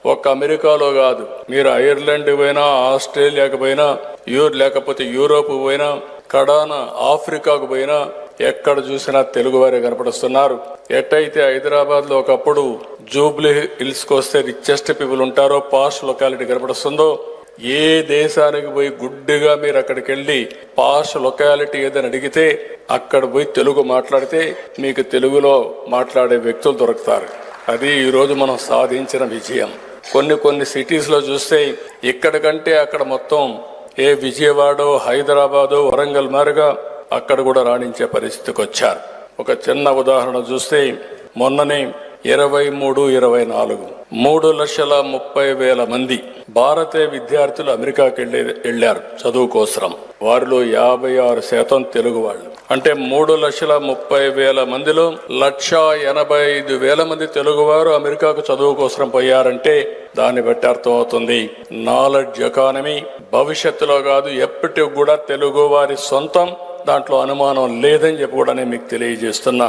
ఒక్క అమెరికాలో కాదు, మీరు ఐర్లాండ్ పోయినా, ఆస్ట్రేలియాకు పోయినా, లేకపోతే యూరోప్ పోయినా, కడాన ఆఫ్రికాకు పోయినా, ఎక్కడ చూసినా తెలుగువారే కనపడుస్తున్నారు. ఎట్టయితే హైదరాబాద్లో ఒకప్పుడు జూబ్లీ హిల్స్కి వస్తే రిచెస్ట్ పీపుల్ ఉంటారో, పాష్ లొకాలిటీ కనపడుస్తుందో, ఏ దేశానికి పోయి గుడ్డిగా మీరు అక్కడికి వెళ్ళి పాష్ లొకాలిటీ ఏదని అడిగితే అక్కడ పోయి తెలుగు మాట్లాడితే మీకు తెలుగులో మాట్లాడే వ్యక్తులు దొరుకుతారు. అది ఈరోజు మనం సాధించిన విజయం. కొన్ని సిటీస్లో చూస్తే ఇక్కడికంటే అక్కడ మొత్తం విజయవాడ, హైదరాబాదు, వరంగల్ మారుగా అక్కడ కూడా రాణించే పరిస్థితికి వచ్చారు. ఒక చిన్న ఉదాహరణ చూస్తే మొన్ననే 23-24 3,30,000 మంది భారతీయ విద్యార్థులు అమెరికాకి వెళ్ళారు చదువు కోసం. వారిలో 56% తెలుగు వాళ్ళు. అంటే 3,30,000 మందిలో 1,85,000 మంది తెలుగువారు అమెరికాకు చదువు కోసం పోయారంటే దాన్ని బట్టి అర్థమవుతుంది నాలెడ్జ్ ఎకానమీ భవిష్యత్తులో కాదు ఎప్పటికి కూడా తెలుగు వారి సొంతం, దాంట్లో అనుమానం లేదని చెప్పి కూడా నేను మీకు తెలియజేస్తున్నా.